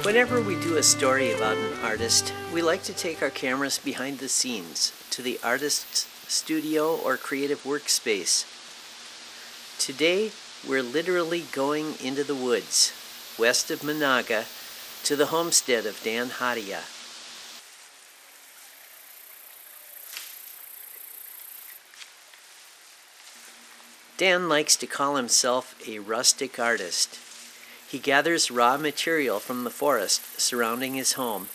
Whenever we do a story about an artist, we like to take our cameras behind the scenes to the artist's studio or creative workspace. Today, we're literally going into the woods, west of Menahga, to the homestead of Dan Haataja. Dan likes to call himself a rustic artist. He gathers raw material from the forest surrounding his home,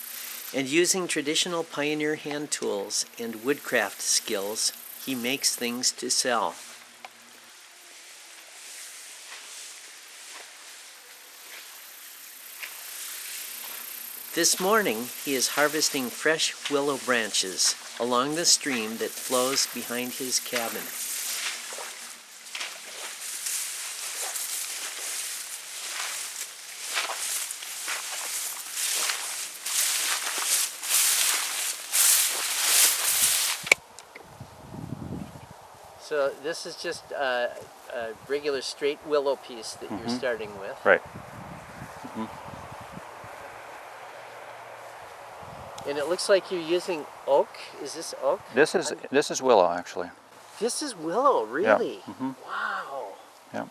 and using traditional pioneer hand tools and woodcraft skills, he makes things to sell. This morning, he is harvesting fresh willow branches along the stream that flows behind his cabin. So this is just a regular straight willow piece that you're starting with. Right. And it looks like you're using oak. Is this oak? This is willow, actually. This is willow, really? Yep. Wow. Yep.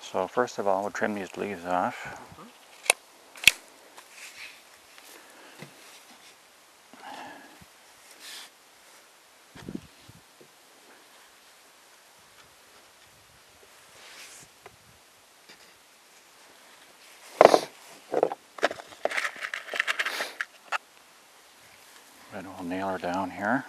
So first of all, we'll trim these leaves off. And we'll nail her down here.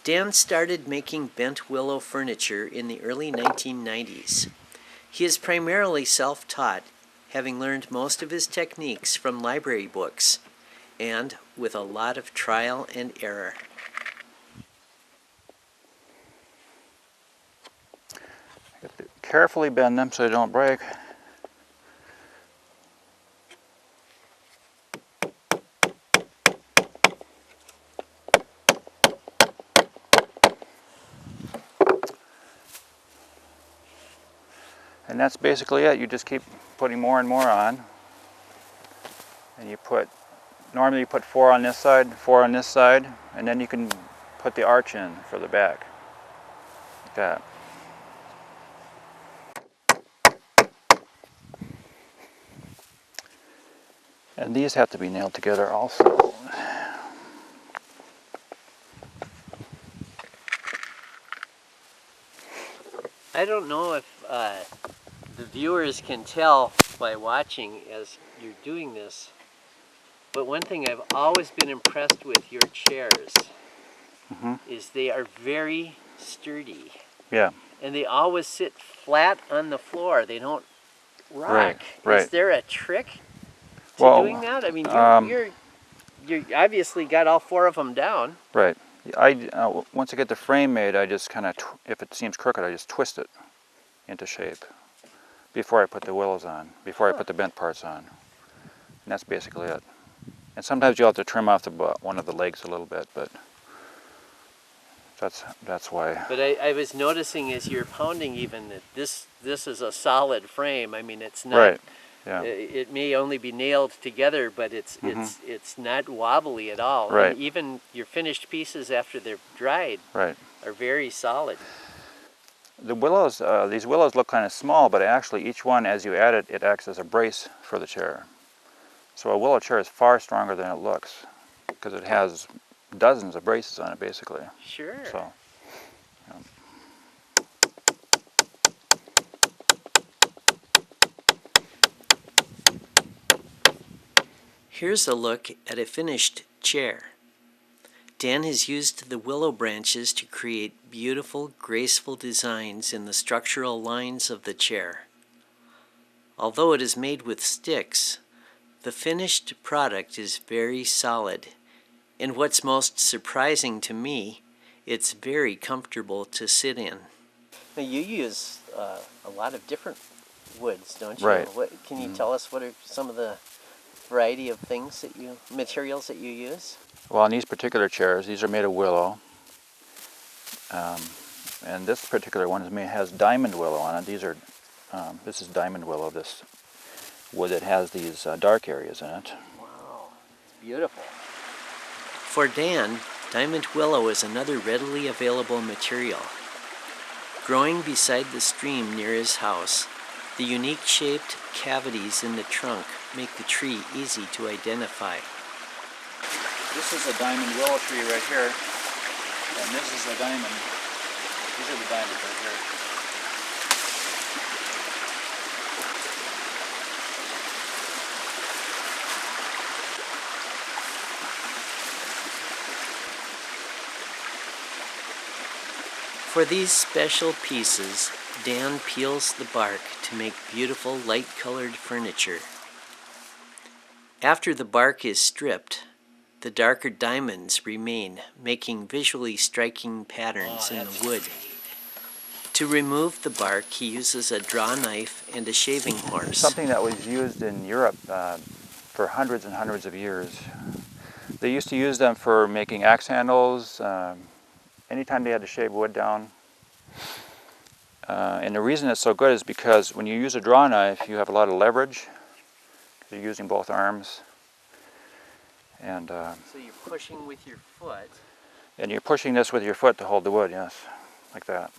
Dan started making bent willow furniture in the early 1990s. He is primarily self-taught, having learned most of his techniques from library books, and with a lot of trial and error. Carefully bend them so they don't break. And that's basically it. You just keep putting more and more on. And you normally you put 4 on this side, 4 on this side, and then you can put the arch in for the back. Like that. And these have to be nailed together also. I don't know if the viewers can tell by watching as you're doing this, but one thing I've always been impressed with your chairs is they are very sturdy. Yeah. And they always sit flat on the floor. They don't rock. Right. Is there a trick to doing that? I mean, you obviously got all 4 of them down. Right. Once I get the frame made, I just kind of, if it seems crooked, I just twist it into shape before I put the willows on, before I put the bent parts on. And that's basically it. And sometimes you'll have to trim off one of the legs a little bit, but that's why. But I was noticing as you're pounding even that this is a solid frame. I mean, it's not. Right. Yeah. It may only be nailed together, but it's not wobbly at all. Right. And even your finished pieces after they're dried are very solid. The willows, these willows look kind of small, but actually each one, as you add it, it acts as a brace for the chair. So a willow chair is far stronger than it looks because it has dozens of braces on it, basically. Sure. So. Here's a look at a finished chair. Dan has used the willow branches to create beautiful, graceful designs in the structural lines of the chair. Although it is made with sticks, the finished product is very solid, and what's most surprising to me, it's very comfortable to sit in. Now you use a lot of different woods, don't you? Right. Can you tell us what are some of the variety of materials that you use? Well, on these particular chairs, these are made of willow. And this particular one has diamond willow on it. These are, this is diamond willow, this wood that has these dark areas in it. Wow, it's beautiful. For Dan, diamond willow is another readily available material. Growing beside the stream near his house, the unique shaped cavities in the trunk make the tree easy to identify. This is a diamond willow tree right here, and this is a diamond. These are the diamonds right here. For these special pieces, Dan peels the bark to make beautiful light-colored furniture. After the bark is stripped, the darker diamonds remain, making visually striking patterns in the wood. To remove the bark, he uses a draw knife and a shaving horse. Something that was used in Europe for hundreds and hundreds of years. They used to use them for making axe handles, anytime they had to shave wood down. And the reason it's so good is because when you use a draw knife, you have a lot of leverage. You're using both arms. And So you're pushing with your foot. and you're pushing this with your foot to hold the wood, yes, like that.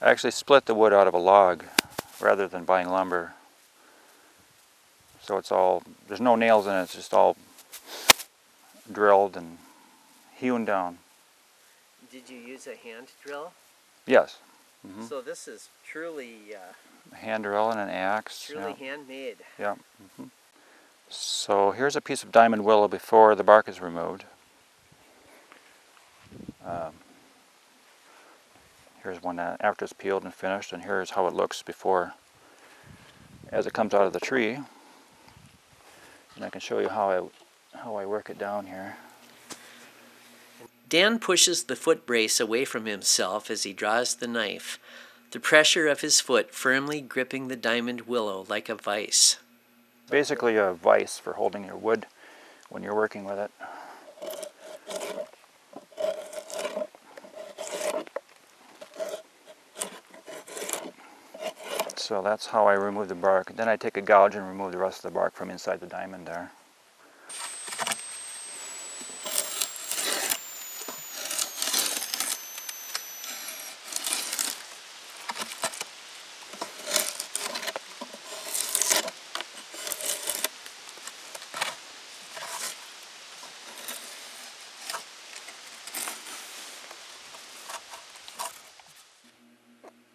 I actually split the wood out of a log rather than buying lumber. So it's all, there's no nails in it, it's just all drilled and hewn down. Did you use a hand drill? Yes. So this is truly, A hand drill and an axe. truly handmade. Yeah. So here's a piece of diamond willow before the bark is removed. Here's one after it's peeled and finished, and here's how it looks before, as it comes out of the tree. And I can show you how I work it down here. Dan pushes the foot brace away from himself as he draws the knife, the pressure of his foot firmly gripping the diamond willow like a vise. Basically a vise for holding your wood when you're working with it. So that's how I remove the bark. Then I take a gouge and remove the rest of the bark from inside the diamond there.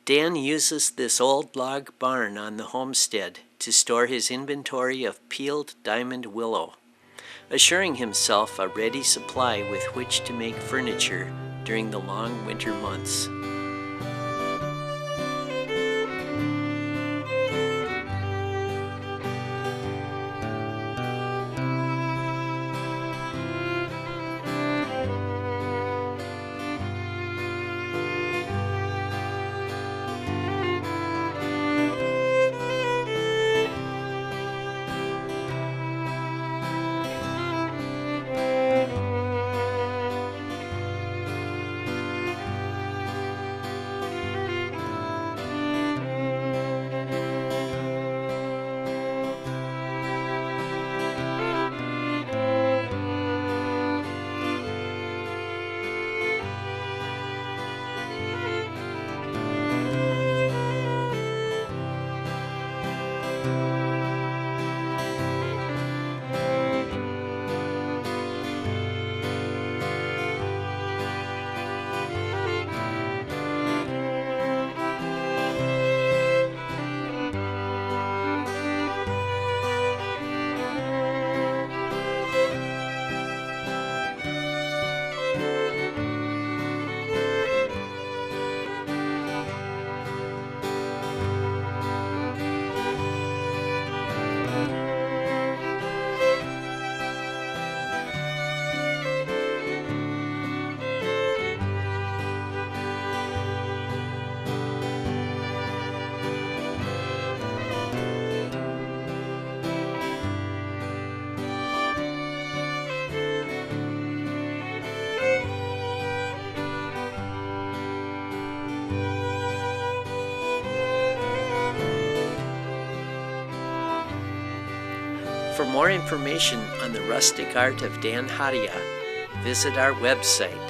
Dan uses this old log barn on the homestead to store his inventory of peeled diamond willow, assuring himself a ready supply with which to make furniture during the long winter months. For more information on the rustic art of Dan Haataja, visit our website